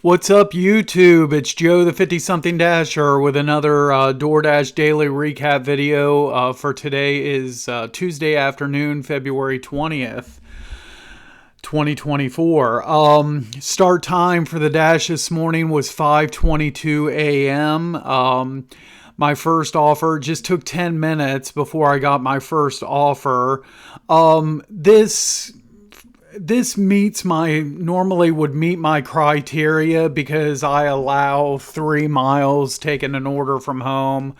What's up, YouTube? It's Joe, the 50-something Dasher, with another DoorDash daily recap video. For today is Tuesday afternoon, February 20th, 2024. Start time for the Dash this morning was 5:22 a.m. My first offer just took 10 minutes before I got my first offer. This normally would meet my criteria because I allow 3 miles taking an order from home.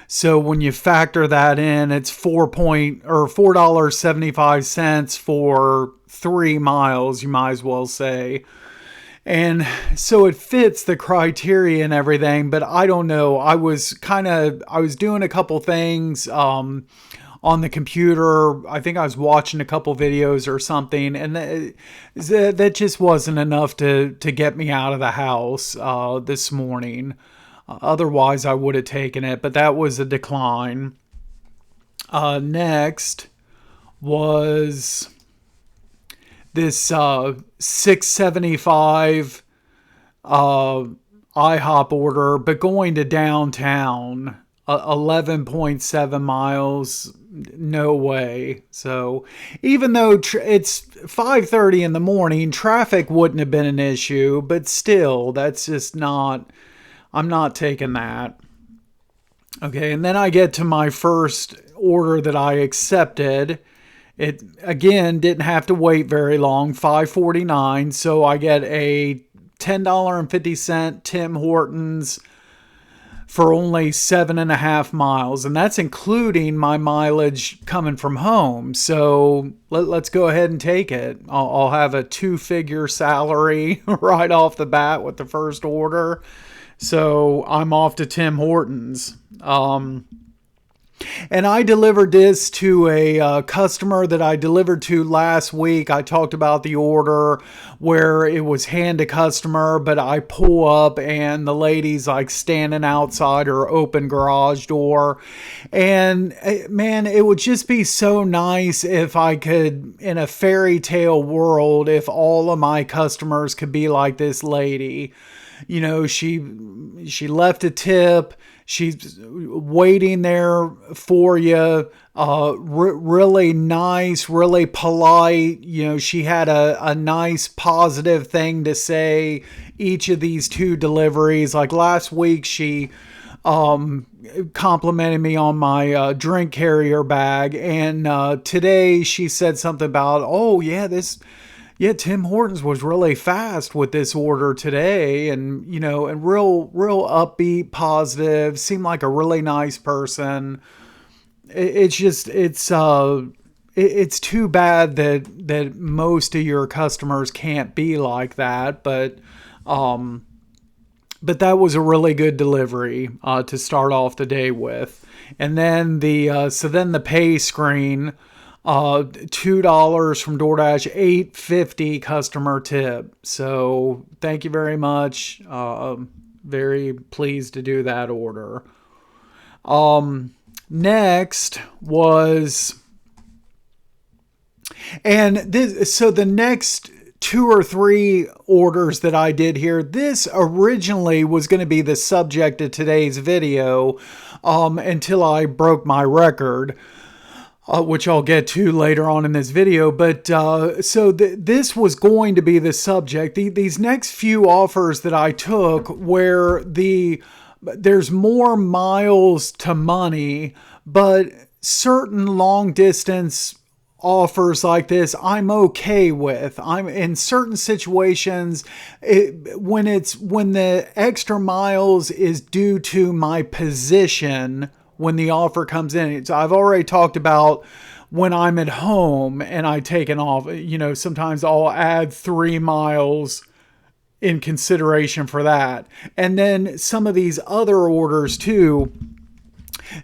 So when you factor that in, it's $4.75 for 3 miles, you might as well say. And so it fits the criteria and everything, but I don't know. I was doing a couple things on the computer. I think I was watching a couple videos or something, and that just wasn't enough to get me out of the house this morning. Otherwise, I would have taken it, but that was a decline. Next was this 675 IHOP order, but going to downtown, 11.7 miles. No way. So even though it's 5:30 in the morning, traffic wouldn't have been an issue, but still, that's just not, I'm not taking that. Okay, and then I get to my first order that I accepted. It again didn't have to wait very long, 5:49. So I get a $10.50 Tim Hortons for only 7.5 miles, and that's including my mileage coming from home. So let's go ahead and take it. I'll have a 2-figure salary right off the bat with the first order. So I'm off to Tim Hortons. And I delivered this to a customer that I delivered to last week. I talked about the order where it was hand to customer, but I pull up and the lady's like standing outside her open garage door. And man, it would just be so nice if I could, in a fairy tale world, if all of my customers could be like this lady. You know, she left a tip. She's waiting there for you. Really nice, really polite. You know, she had a nice positive thing to say each of these 2 deliveries. Like last week, she complimented me on my drink carrier bag. And today she said something about, oh, yeah, Tim Hortons was really fast with this order today, and you know, and real upbeat, positive. Seemed like a really nice person. It's too bad that most of your customers can't be like that, but that was a really good delivery to start off the day with. And then the pay screen. $2 from DoorDash, $8.50 customer tip. So thank you very much. Very pleased to do that order. Next was, and this, so the next 2 or 3 orders that I did here, this originally was going to be the subject of today's video, until I broke my record. Which I'll get to later on in this video. But this was going to be the subject. These next few offers that I took where there's more miles to money, but certain long distance offers like this I'm okay with. I'm in certain situations when the extra miles is due to my position. When the offer comes in, I've already talked about when I'm at home and I take an off, you know, sometimes I'll add 3 miles in consideration for that. And then some of these other orders too.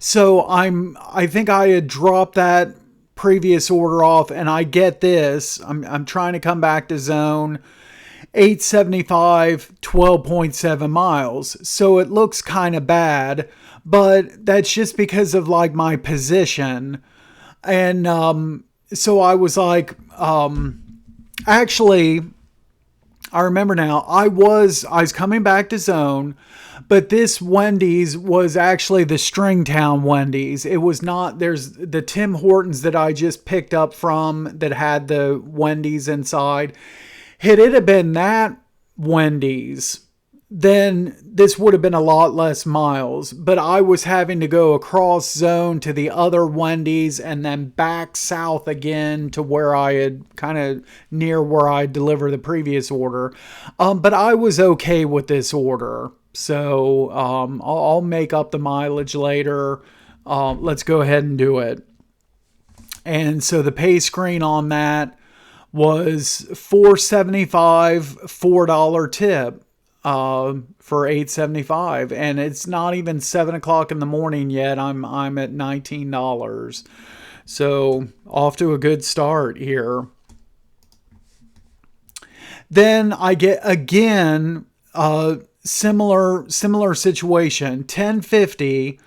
So I think I had dropped that previous order off, and I get this. I'm trying to come back to zone. 875, 12.7 miles. So it looks kind of bad, but that's just because of like my position. And so I was like, actually, I remember now. I was coming back to Zone, but this Wendy's was actually the Stringtown Wendy's. It was not. There's the Tim Hortons that I just picked up from that had the Wendy's inside. Had it have been that Wendy's, then this would have been a lot less miles. But I was having to go across Zone to the other Wendy's and then back south again to where I had kind of near where I delivered the previous order. But I was okay with this order. So I'll make up the mileage later. Let's go ahead and do it. And so the pay screen on that was $4.75, $4 tip for $8.75, and it's not even 7 o'clock in the morning yet. I'm at $19, so off to a good start here. Then I get again similar situation, $10.50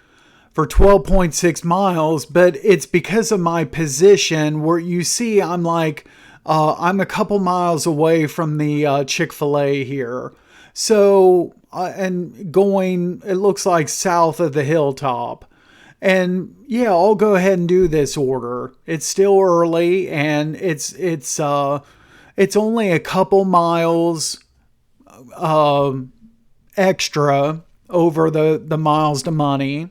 for 12.6 miles, but it's because of my position where you see I'm like I'm a couple miles away from the Chick-fil-A here. So, and going, it looks like south of the hilltop. And yeah, I'll go ahead and do this order. It's still early and it's only a couple miles extra over the miles to money,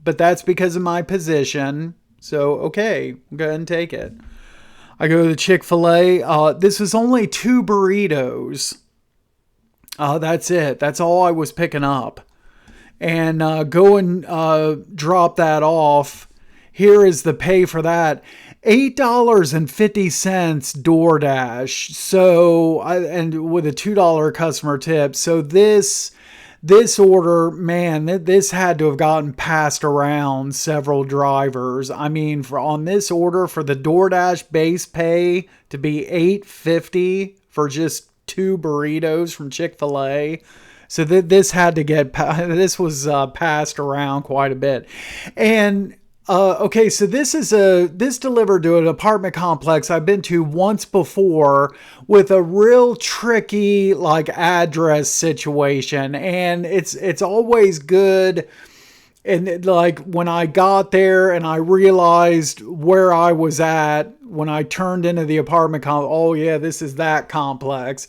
but that's because of my position. So, okay, go ahead and take it. I go to the Chick-fil-A. This was only 2 burritos. That's it. That's all I was picking up. And go and drop that off. Here is the pay for that. $8.50 DoorDash. So, and with a $2 customer tip. So this order, man, this had to have gotten passed around several drivers. I mean, on this order for the DoorDash base pay to be $8.50 for just 2 burritos from Chick-fil-A. So this had to get, this was passed around quite a bit. And okay, so this delivered to an apartment complex I've been to once before with a real tricky like address situation, and it's always good. And like when I got there and I realized where I was at when I turned into the apartment complex, oh yeah, this is that complex.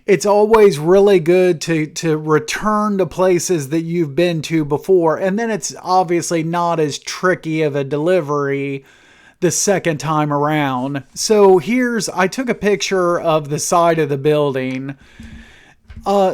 It's always really good to return to places that you've been to before. And then it's obviously not as tricky of a delivery the second time around. So I took a picture of the side of the building.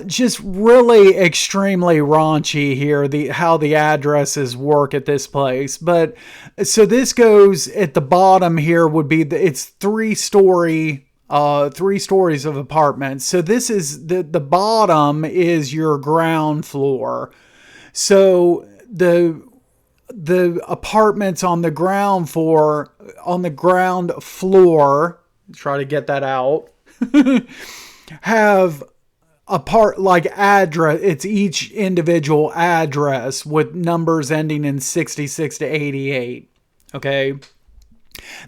Just really extremely raunchy here, how the addresses work at this place. But so this goes at the bottom here would be it's 3 stories of apartments. So this is the bottom is your ground floor. So the apartments on the ground floor, try to get that out, have like address, it's each individual address with numbers ending in 66 to 88. Okay.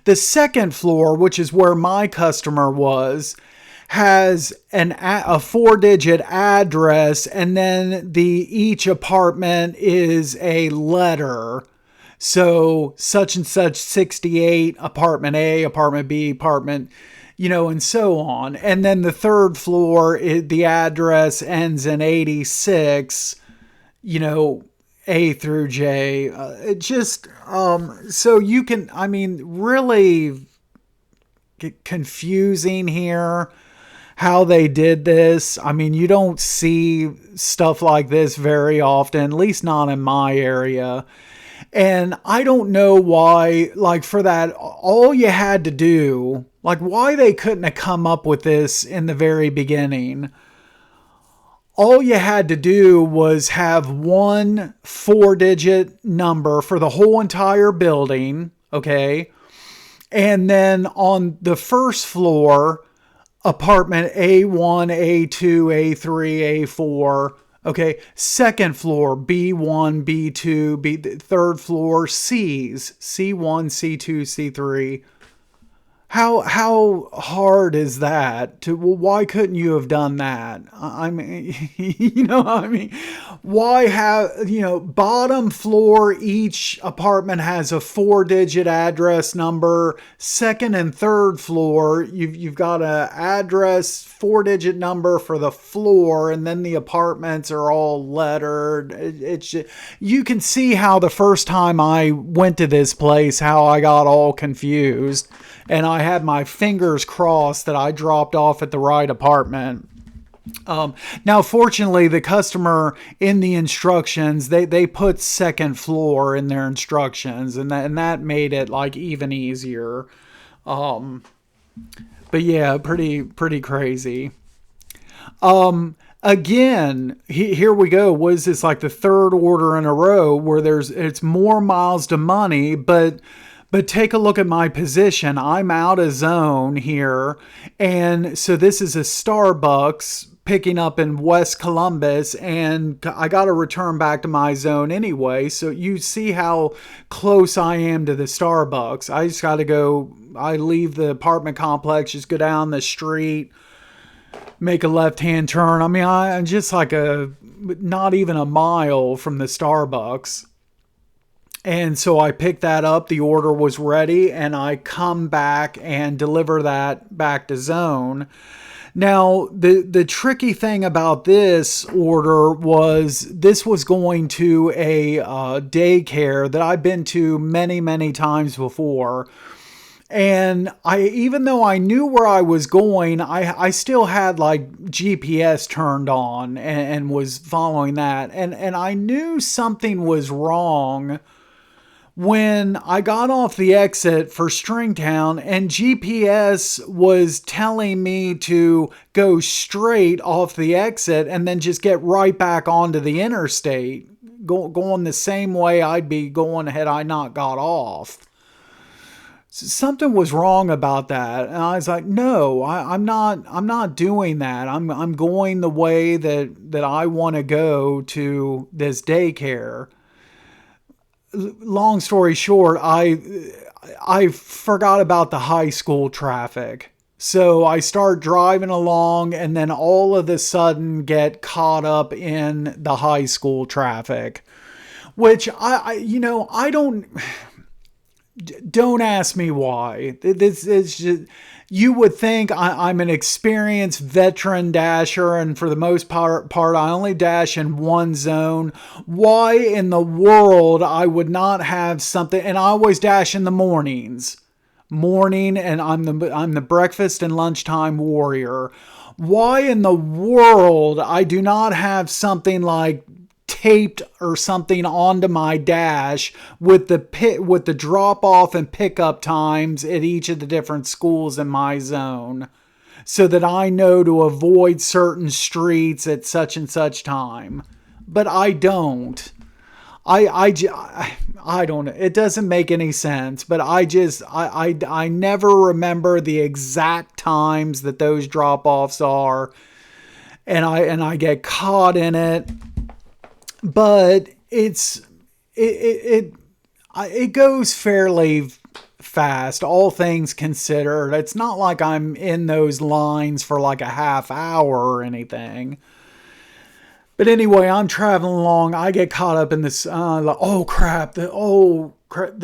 The second floor, which is where my customer was, has a 4-digit address, and then each apartment is a letter. So such and such 68, apartment A, apartment B, apartment, and so on. And then the third floor, the address ends in 86, A through J. So you can, really confusing here how they did this. You don't see stuff like this very often, at least not in my area. And I don't know why, like for that, all you had to do, like why they couldn't have come up with this in the very beginning. All you had to do was have one 4-digit number for the whole entire building, okay? And then on the first floor, apartment A1, A2, A3, A4, okay? Second floor, B1, B2, third floor, C's, C1, C2, C3. how hard is that to, well, why couldn't you have done that? I mean, I mean, why have, bottom floor, each apartment has a 4-digit address number. Second and third floor, you've got a address 4-digit number for the floor, and then the apartments are all lettered. It's just, you can see how the first time I went to this place, how I got all confused. And I had my fingers crossed that I dropped off at the right apartment. Now, fortunately, the customer in the instructions, they put second floor in their instructions, and that made it like even easier. Um, but yeah, pretty crazy. Again, here we go. Was this like the third order in a row where it's more miles to money, but take a look at my position. I'm out of zone here. And so this is a Starbucks picking up in West Columbus, and I got to return back to my zone anyway. So you see how close I am to the Starbucks. I just got to go. I leave the apartment complex, just go down the street, make a left-hand turn. I mean, I'm just like not even a mile from the Starbucks. And so I picked that up. The order was ready, and I come back and deliver that back to zone. Now, the tricky thing about this order was this was going to a daycare that I've been to many times before. And even though I knew where I was going, I still had like GPS turned on and was following that. And I knew something was wrong when I got off the exit for Stringtown, and GPS was telling me to go straight off the exit and then just get right back onto the interstate, going the same way I'd be going had I not got off. Something was wrong about that, and I was like, "No, I'm not doing that. I'm going the way that I want to go to this daycare." Long story short, I forgot about the high school traffic. So I start driving along, and then all of a sudden get caught up in the high school traffic, which I don't ask me why. This is just, you would think I'm an experienced veteran dasher, and for the most part, I only dash in one zone. Why in the world I would not have something? And I always dash in the morning, and I'm the breakfast and lunchtime warrior. Why in the world I do not have something like taped or something onto my dash with the drop off and pickup times at each of the different schools in my zone, so that I know to avoid certain streets at such and such time. But I don't. I don't know. It doesn't make any sense, but I never remember the exact times that those drop offs are, and I get caught in it. But it goes fairly fast, all things considered. It's not like I'm in those lines for like a half hour or anything. But anyway, I'm traveling along. I get caught up in this. The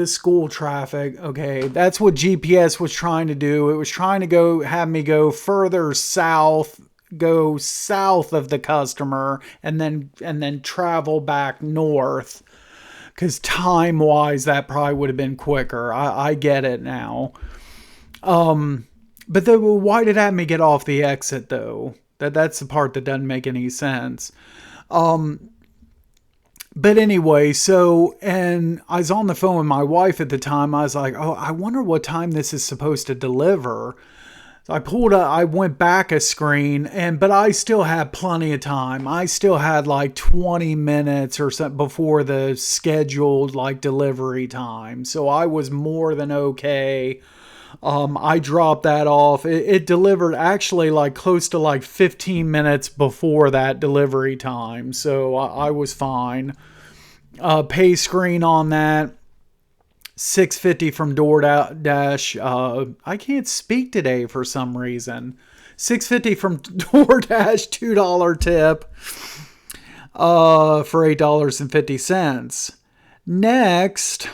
school traffic. Okay, that's what GPS was trying to do. It was trying to have me go further south. Go south of the customer and then travel back north, because time wise that probably would have been quicker. I get it now. But why did it have me get off the exit though? That's the part that doesn't make any sense. But anyway, and I was on the phone with my wife at the time. I was like, oh, I wonder what time this is supposed to deliver. So I went back a screen, but I still had plenty of time. I still had like 20 minutes or something before the scheduled like delivery time. So I was more than okay. I dropped that off. It delivered actually like close to like 15 minutes before that delivery time. So I was fine. Pay screen on that. $6.50 from DoorDash. I can't speak today for some reason. $6.50 from DoorDash, $2 tip for $8.50. Next,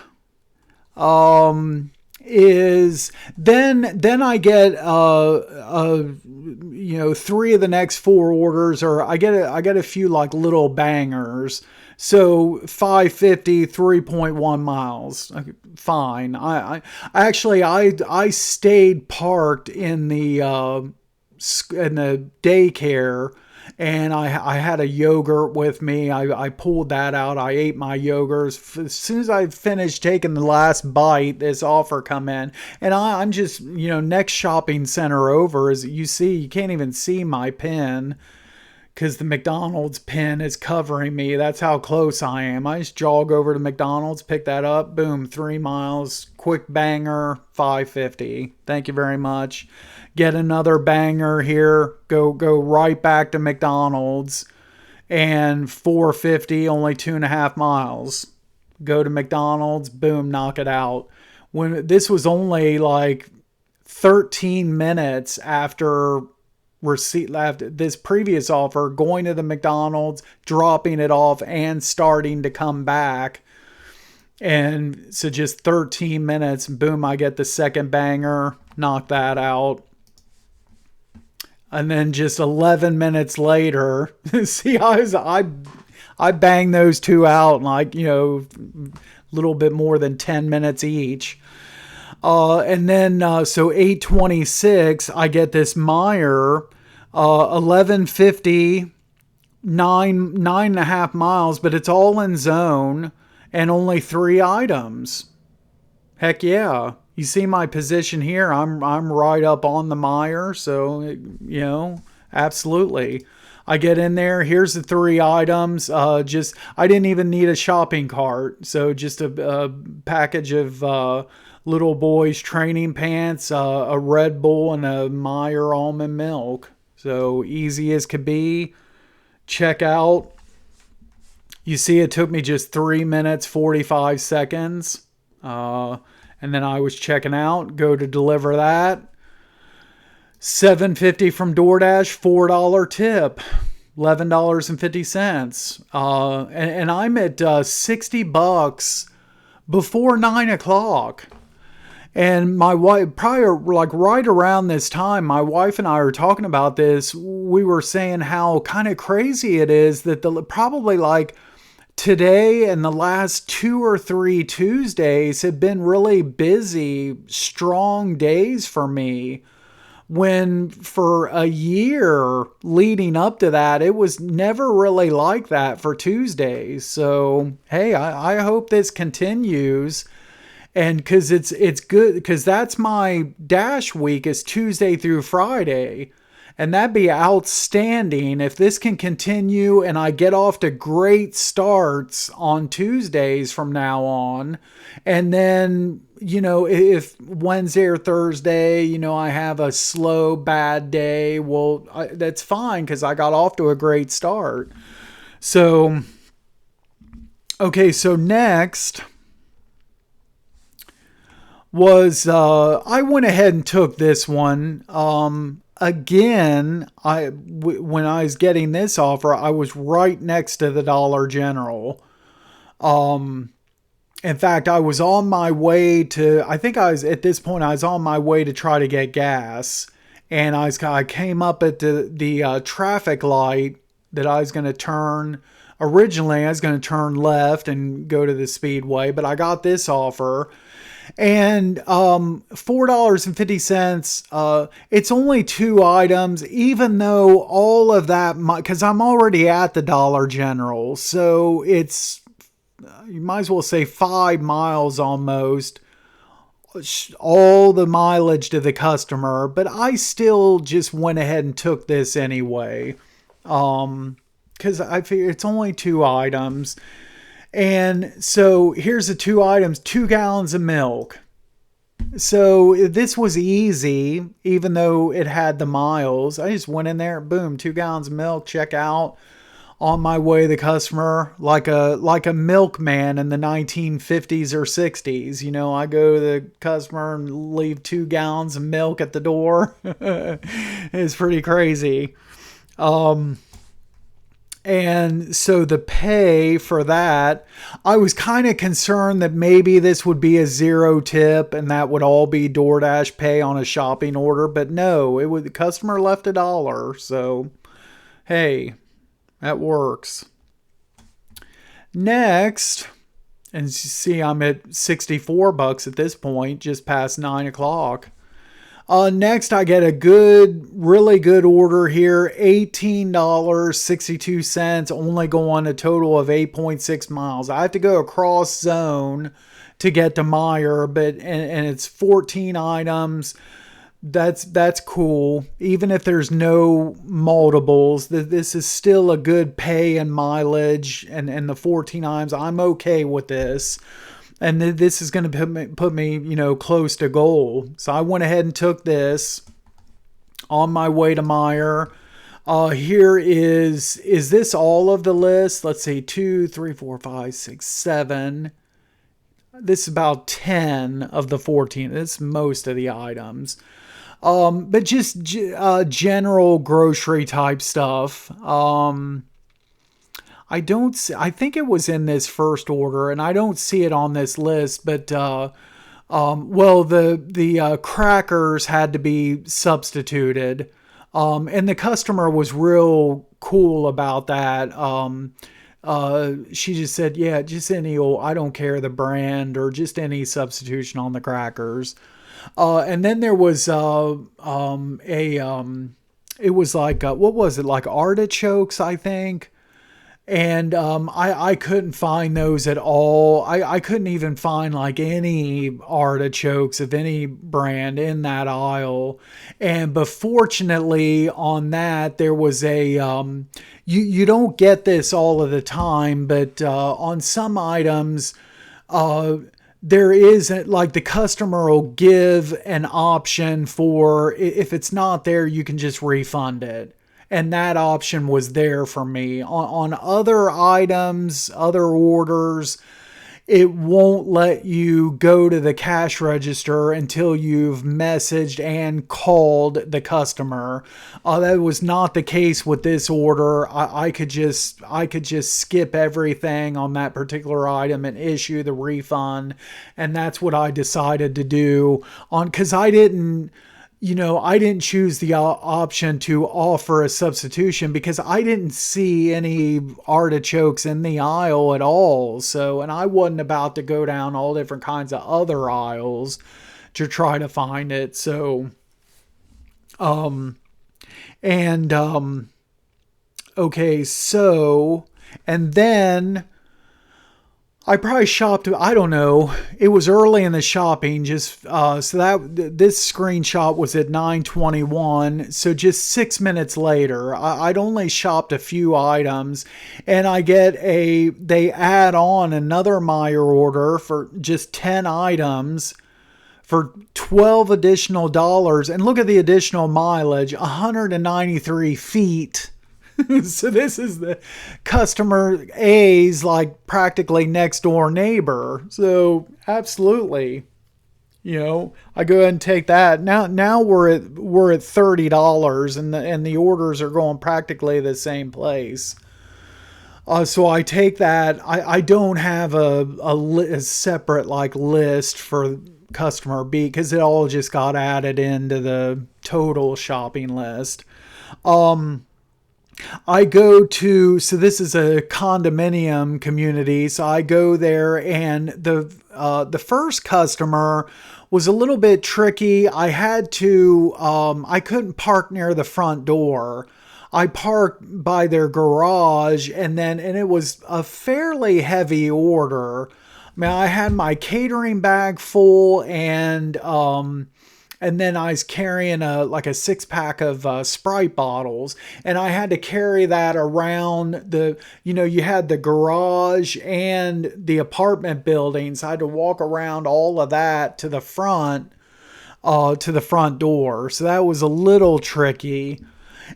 is then I get three of the next four orders, or I get a few like little bangers. So 550, 3.1 miles. Okay, fine. I actually I stayed parked in the daycare, and I had a yogurt with me. I pulled that out. I ate my yogurt. As soon as I finished taking the last bite, this offer come in. And I'm just, next shopping center over, as you see, you can't even see my pin because the McDonald's pin is covering me. That's how close I am. I just jog over to McDonald's, pick that up, boom, 3 miles, quick banger, $5.50. Thank you very much. Get another banger here, go right back to McDonald's, and $4.50, only 2.5 miles. Go to McDonald's, boom, knock it out. When this was only like 13 minutes after receipt left, this previous offer, going to the McDonald's, dropping it off, and starting to come back. And so just 13 minutes, boom, I get the second banger, knock that out. And then just 11 minutes later, see, I banged those two out in like, a little bit more than 10 minutes each. And then, so 8:26, I get this Meyer, 11:50, 9.5 miles, but it's all in zone and only 3 items. Heck yeah. You see my position here. I'm right up on the Meyer. So, absolutely. I get in there. Here's the 3 items. I didn't even need a shopping cart. So just a package of little boys training pants, a Red Bull, and a Meyer almond milk. So easy as could be. Check out. You see, it took me just 3 minutes, 45 seconds. And then I was checking out, go to deliver that. $7.50 from DoorDash, $4 tip, $11.50. And I'm at $60 before 9 o'clock. And my wife, probably like right around this time, my wife and I were talking about this. We were saying how kind of crazy it is that probably like today and the last 2 or 3 Tuesdays have been really busy, strong days for me. When for a year leading up to that, it was never really like that for Tuesdays. So, hey, I hope this continues. And because it's good, because that's my Dash week is Tuesday through Friday. And that'd be outstanding if this can continue and I get off to great starts on Tuesdays from now on. And then, if Wednesday or Thursday, I have a slow, bad day, well, that's fine because I got off to a great start. So, okay, so next was, I went ahead and took this one. Again, when I was getting this offer, I was right next to the Dollar General. In fact, I was on my way to, I think I was, at this point, I was on my way to try to get gas. And I came up at the traffic light that I was going to turn. Originally, I was going to turn left and go to the Speedway, but I got this offer. And $4.50, it's only 2 items, even though all of that, because I'm already at the Dollar General. So it's, you might as well say 5 miles almost, all the mileage to the customer. But I still just went ahead and took this anyway. Because I figure it's only 2 items. And so here's the 2 items, 2 gallons of milk. So this was easy, even though it had the miles. I just went in there, boom, 2 gallons of milk, check out. on my way to the customer, like a milkman in the 1950s or 60s. You know, I go to the customer and leave 2 gallons of milk at the door. It's pretty crazy. And so the pay for that, I was kind of concerned that maybe this would be a 0 tip and that would all be DoorDash pay on a shopping order. But no, the customer left $1. So, hey, that works. Next, and you see I'm at 64 bucks at this point, just past 9 o'clock. Next, I get a really good order here. $18.62, only going a total of 8.6 miles. I have to go across zone to get to Meijer, and it's 14 items. That's cool. Even if there's no multiples, this is still a good pay and mileage, and the 14 items, I'm okay with this. And this is going to put me, you know, close to goal. So I went ahead and took this on my way to Meijer. Here is this all of the list? Let's see, 2, 3, 4, 5, 6, 7. This is about 10 of the 14. This is most of the items. But just general grocery type stuff. I think it was in this first order, and I don't see it on this list, but, the crackers had to be substituted. And the customer was real cool about that. She just said, yeah, just any old, I don't care the brand, or just any substitution on the crackers. And then there was, it was like, what was it? Like artichokes, I think. And I couldn't find those at all. I couldn't even find like any artichokes of any brand in that aisle. But fortunately on that, there was you don't get this all of the time, but on some items, there is like the customer will give an option for, if it's not there, you can just refund it. And that option was there for me. On other items, other orders, it won't let you go to the cash register until you've messaged and called the customer. That was not the case with this order. I could just skip everything on that particular item and issue the refund. And that's what I decided to do because I didn't choose the option to offer a substitution because I didn't see any artichokes in the aisle at all. So, and I wasn't about to go down all different kinds of other aisles to try to find it. So, okay, so, and then I probably shopped, I don't know, it was early in the shopping, just, so that, this screenshot was at 9:21, so just 6 minutes later, I'd only shopped a few items, and I get they add on another Meijer order for just 10 items, for $12 additional dollars, and look at the additional mileage, 193 feet. So this is the customer A's like practically next door neighbor. So absolutely, I go ahead and take that. Now we're at $30 and the orders are going practically the same place. So I take that. I don't have a separate like list for customer B because it all just got added into the total shopping list. I go so this is a condominium community. So I go there and the first customer was a little bit tricky. I had to, I couldn't park near the front door. I parked by their garage and it was a fairly heavy order. I mean, I had my catering bag full and then I was carrying a 6-pack of Sprite bottles, and I had to carry that around you had the garage and the apartment buildings. I had to walk around all of that to the front door. So that was a little tricky.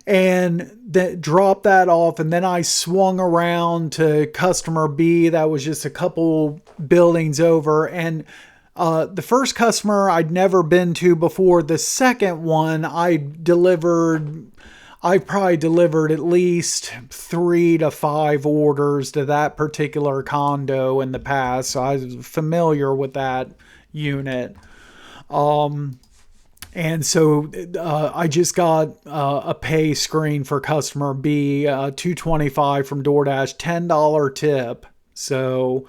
and that dropped that off. And then I swung around to customer B that was just a couple buildings over. And the first customer I'd never been to before. The second one I probably delivered at least 3 to 5 orders to that particular condo in the past. So I was familiar with that unit. And so I just got a pay screen for customer B, $2.25 from DoorDash, $10 tip. So,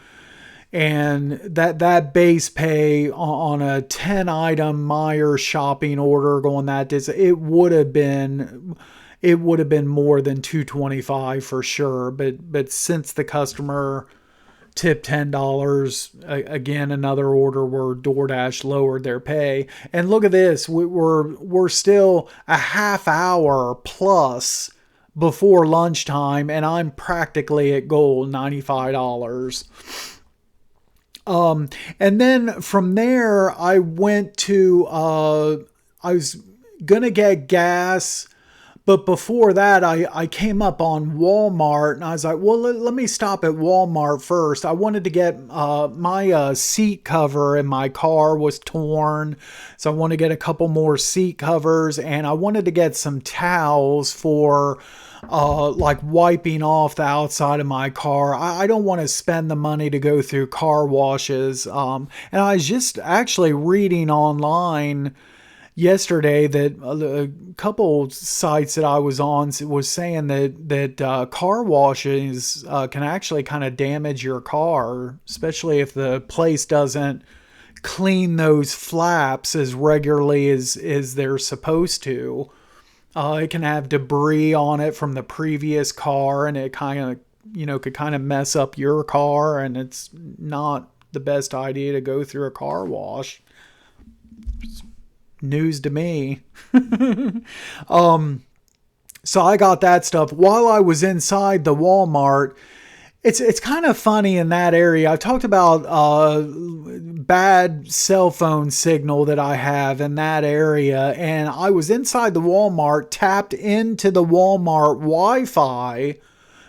and that base pay on a 10 item Meyer shopping order going that distance, it would have been more than $2.25 for sure. But since the customer tip $10, again, another order where DoorDash lowered their pay. And look at this, we're still a half hour plus before lunchtime, and I'm practically at goal, $95. And then from there, I went to, I was gonna get gas. But before that, I came up on Walmart, and I was like, well, let me stop at Walmart first. I wanted to get my seat cover in my car was torn. So I want to get a couple more seat covers, and I wanted to get some towels for like wiping off the outside of my car. I don't want to spend the money to go through car washes. And I was just actually reading online yesterday that a couple sites that I was on was saying that car washes can actually kind of damage your car, especially if the place doesn't clean those flaps as regularly as they're supposed to. It can have debris on it from the previous car, and it kind of could kind of mess up your car, and it's not the best idea to go through a car wash. News to me. So I got that stuff while I was inside the Walmart. It's kind of funny in that area. I talked about bad cell phone signal that I have in that area, and I was inside the Walmart, tapped into the Walmart Wi-Fi,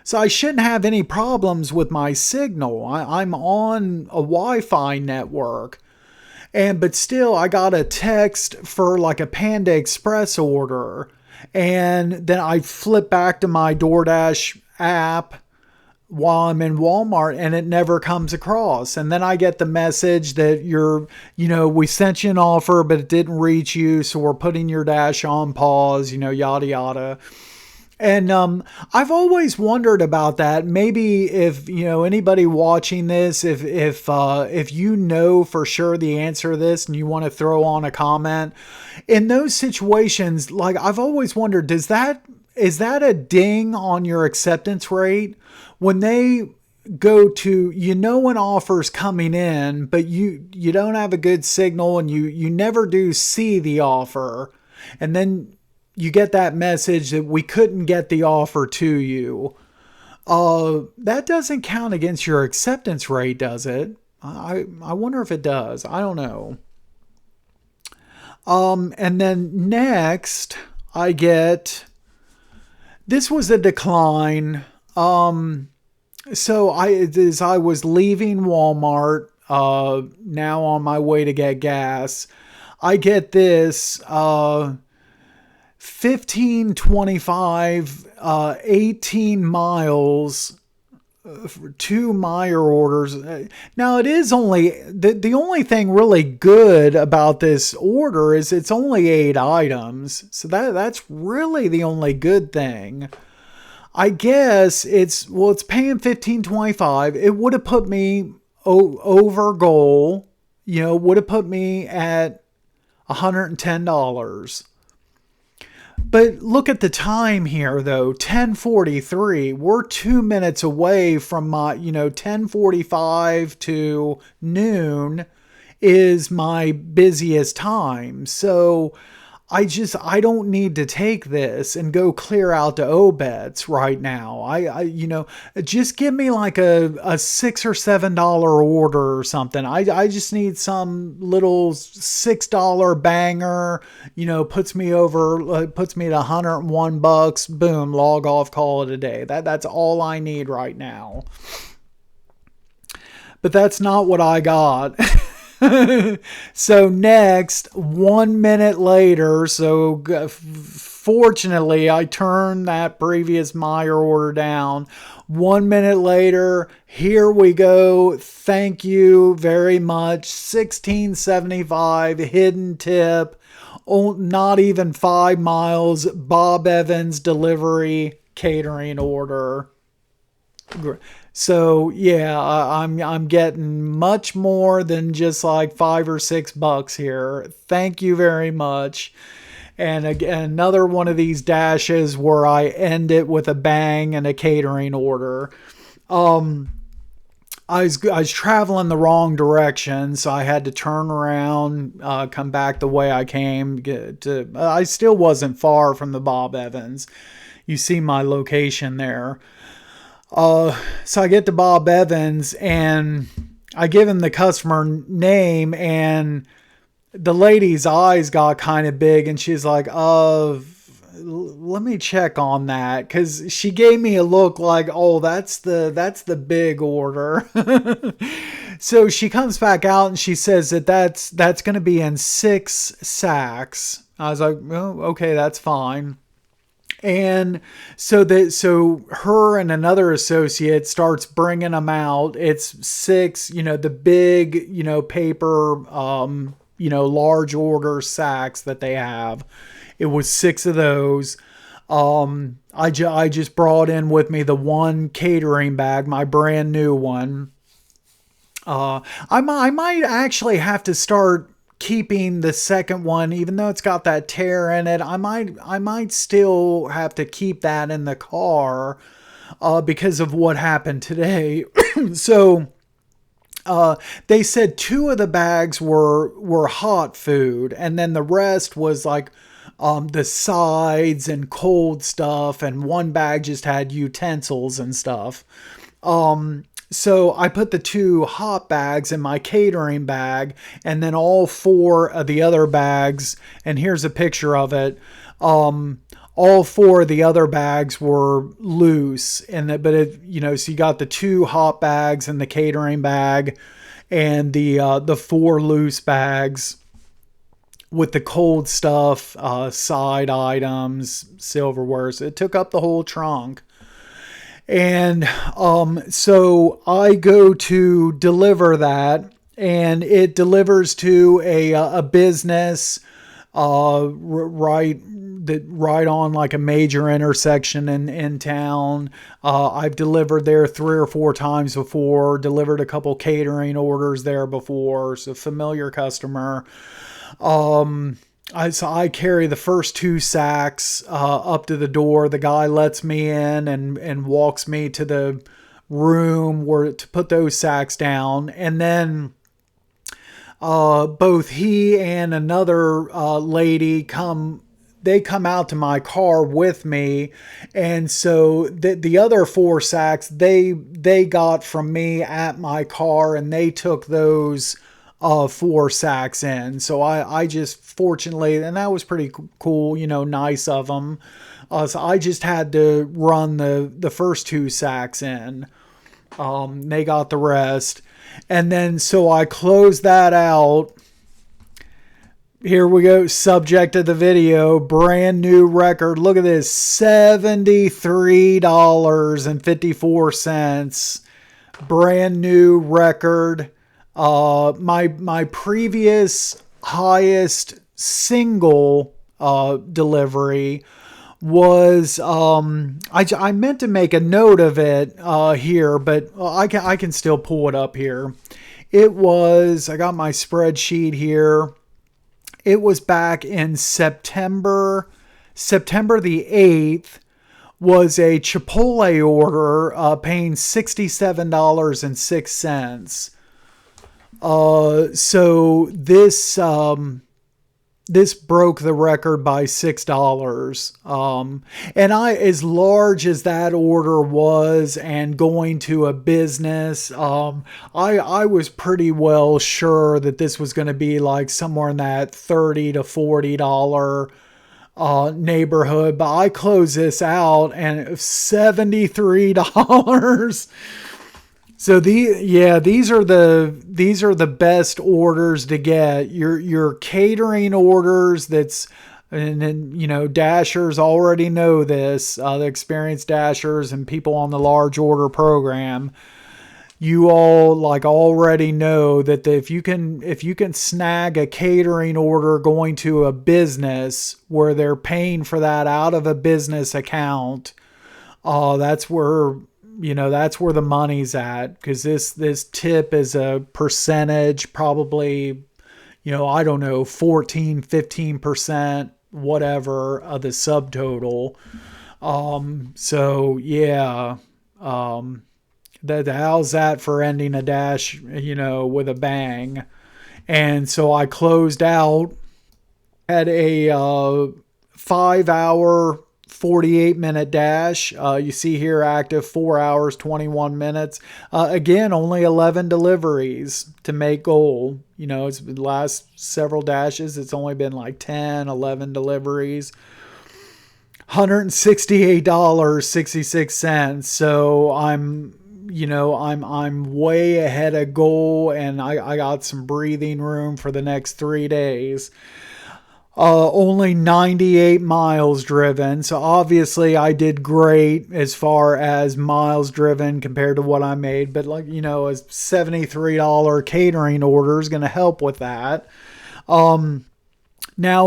so I shouldn't have any problems with my signal. I'm on a Wi-Fi network. But still, I got a text for like a Panda Express order. And then I flip back to my DoorDash app while I'm in Walmart, and it never comes across. And then I get the message that we sent you an offer, but it didn't reach you. So we're putting your dash on pause, yada, yada. And I've always wondered about that. Maybe if anybody watching this, if for sure the answer to this and you want to throw on a comment in those situations, like I've always wondered, is that a ding on your acceptance rate when they go to an offer's coming in, but you don't have a good signal and you never do see the offer, and then you get that message that we couldn't get the offer to you. That doesn't count against your acceptance rate, does it? I wonder if it does. I don't know. And then next I get, this was a decline. So as I was leaving Walmart, now on my way to get gas, I get this, 1525, 18 miles for 2 Meyer orders. Now it is only, the only thing really good about this order is it's only 8 items. So that's really the only good thing. I guess it's paying $15.25. It would have put me over goal, would have put me at $110. But look at the time here, though, 10:43. We're 2 minutes away from my, 10:45 to noon is my busiest time. So I don't need to take this and go clear out to Obet's right now. Just give me like a $6 or $7 order or something. I just need some little $6 banger, puts me over, puts me at $101. Boom, log off, call it a day. That's all I need right now. But that's not what I got. So next, 1 minute later, so fortunately I turned that previous Meyer order down. 1 minute later, here we go. Thank you very much. $16.75 hidden tip. Oh, not even 5 miles. Bob Evans delivery catering order. So yeah, I'm getting much more than just like $5 or $6 here. Thank you very much. And again, another one of these dashes where I end it with a bang and a catering order. I was traveling the wrong direction, so I had to turn around, come back the way I came. I still wasn't far from the Bob Evans. You see my location there. So I get to Bob Evans and I give him the customer name, and the lady's eyes got kind of big and she's like, let me check on that. Cause she gave me a look like, oh, that's the big order. So she comes back out and she says that's going to be in 6 sacks. I was like, oh, okay, that's fine. And so her and another associate starts bringing them out. It's 6, the big, paper, large order sacks that they have. It was 6 of those. I just brought in with me the one catering bag, my brand new one. I might actually have to start keeping the second one, even though it's got that tear in it. I might still have to keep that in the car, because of what happened today. So, they said 2 of the bags were hot food, and then the rest was like, the sides and cold stuff, and one bag just had utensils and stuff. So I put the 2 hot bags in my catering bag, and then all 4 of the other bags, and here's a picture of it. All 4 of the other bags were loose, so you got the 2 hot bags in the catering bag, and the 4 loose bags with the cold stuff, side items, silverware. So it took up the whole trunk. And so I go to deliver that, and it delivers to a business right on like a major intersection in town. I've delivered there 3 or 4 times before, delivered a couple catering orders there before, so familiar customer. I carry the first 2 sacks up to the door. The guy lets me in and walks me to the room where to put those sacks down. And then both he and another lady come out to my car with me. And so the other 4 sacks they got from me at my car, and they took those 4 sacks in. So I just fortunately, and that was pretty cool, nice of them. So I just had to run the first 2 sacks in. They got the rest. And then, so I closed that out. Here we go. Subject of the video, brand new record. Look at this, $73.54. Brand new record. My previous highest single delivery was I meant to make a note of it here, but I can still pull it up here. It was, I got my spreadsheet here. It was back in September the 8th. Was a Chipotle order, paying $67.06. So this, this broke the record by $6. And as large as that order was and going to a business, I was pretty well sure that this was going to be like somewhere in that $30 to $40 neighborhood, but I closed this out and it was $73. So these are the best orders to get. Your catering orders, and then, Dashers already know this, the experienced Dashers and people on the large order program. You all like already know that if you can snag a catering order going to a business where they're paying for that out of a business account, that's where the money's at, because this tip is a percentage, probably, I don't know, 14-15%, whatever, of the subtotal. So yeah, how's that for ending a dash, with a bang? And so I closed out at a 5-hour 48-minute dash. You see here active 4 hours 21 minutes. Again, only 11 deliveries to make goal. It's the last several dashes, it's only been like 10, 11 deliveries. $168.66. So I'm way ahead of goal, and I got some breathing room for the next 3 days. Only 98 miles driven. So obviously I did great as far as miles driven compared to what I made. But a $73 catering order is going to help with that. Now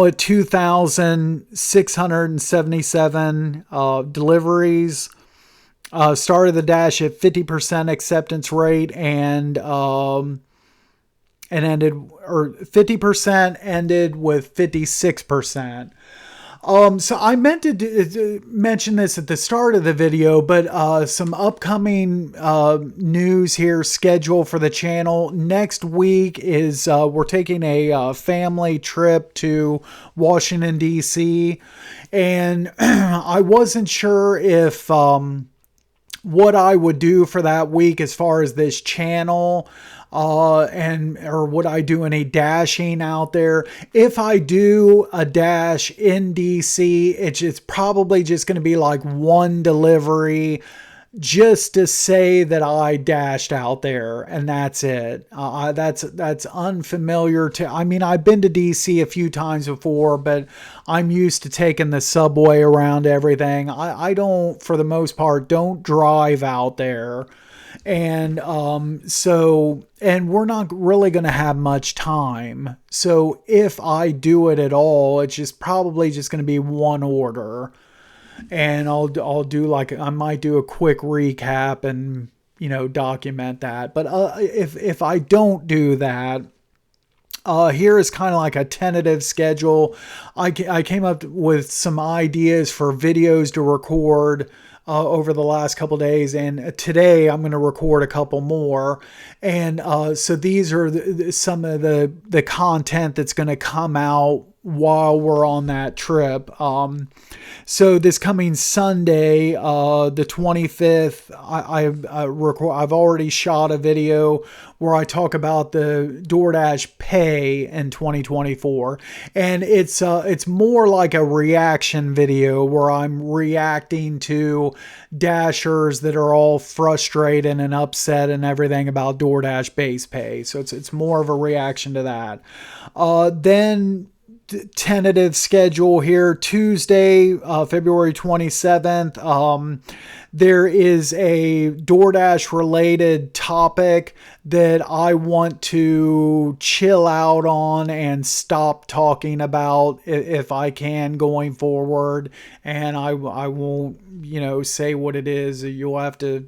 at 2,677 deliveries. Started the dash at 50% acceptance rate and ended, or 50% ended with 56%. So I meant to mention this at the start of the video, but some upcoming news here, schedule for the channel. Next week is we're taking a family trip to Washington, D.C. And I wasn't sure if what I would do for that week as far as this channel, or would I do any dashing out there? If I do a dash in DC, it's probably just going to be like one delivery, just to say that I dashed out there, and that's it. That's unfamiliar to. I mean, I've been to DC a few times before, but I'm used to taking the subway around everything. I don't, for the most part, don't drive out there. And and we're not really going to have much time. So if I do it at all, it's just probably just going to be one order. And I'll do I might do a quick recap and, document that. But if I don't do that, here is kind of like a tentative schedule. I came up with some ideas for videos to record over the last couple days, and today I'm going to record a couple more. And so these are some of the content that's going to come out while we're on that trip. So this coming Sunday, the 25th, I've already shot a video where I talk about the DoorDash pay in 2024, and it's more like a reaction video where I'm reacting to Dashers that are all frustrated and upset and everything about DoorDash base pay. So it's more of a reaction to that. Then tentative schedule here, Tuesday, February 27th. There is a DoorDash related topic that I want to chill out on and stop talking about if I can going forward. And I won't, say what it is. You'll have to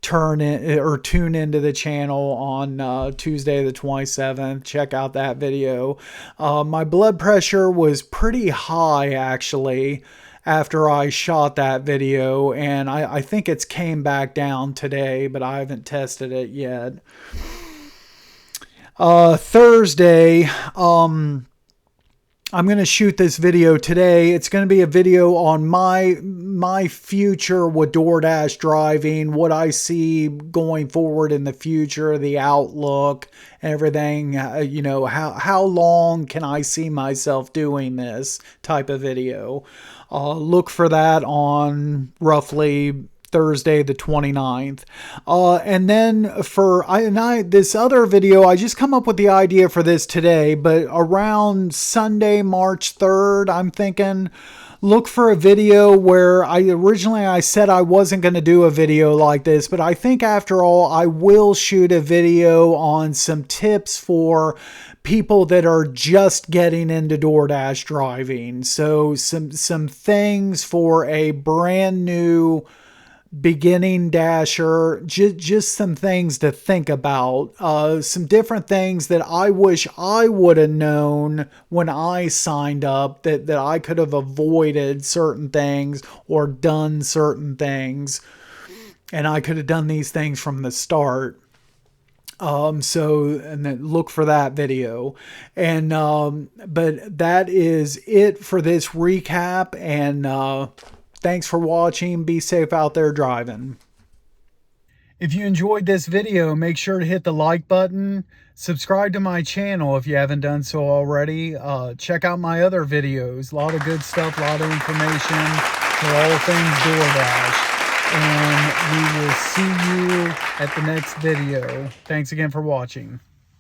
tune into the channel on Tuesday the 27th. Check out that video. My blood pressure was pretty high actually after I shot that video, and I think it's came back down today, but I haven't tested it yet. Thursday, I'm going to shoot this video today. It's going to be a video on my future with DoorDash driving, what I see going forward in the future, the outlook, everything. You know, how long can I see myself doing this type of video? Look for that on roughly Thursday the 29th. And then for this other video, I just come up with the idea for this today, but around Sunday, March 3rd, I'm thinking look for a video where I said I wasn't going to do a video like this, but I think after all, I will shoot a video on some tips for people that are just getting into DoorDash driving. So some things for a brand new beginning dasher, just some things to think about, some different things that I wish I would have known when I signed up, that I could have avoided certain things or done certain things, and I could have done these things from the start. And then look for that video. And but that is it for this recap, and thanks for watching. Be safe out there driving. If you enjoyed this video, make sure to hit the like button. Subscribe to my channel if you haven't done so already. Check out my other videos. A lot of good stuff, a lot of information for all things DoorDash. And we will see you at the next video. Thanks again for watching.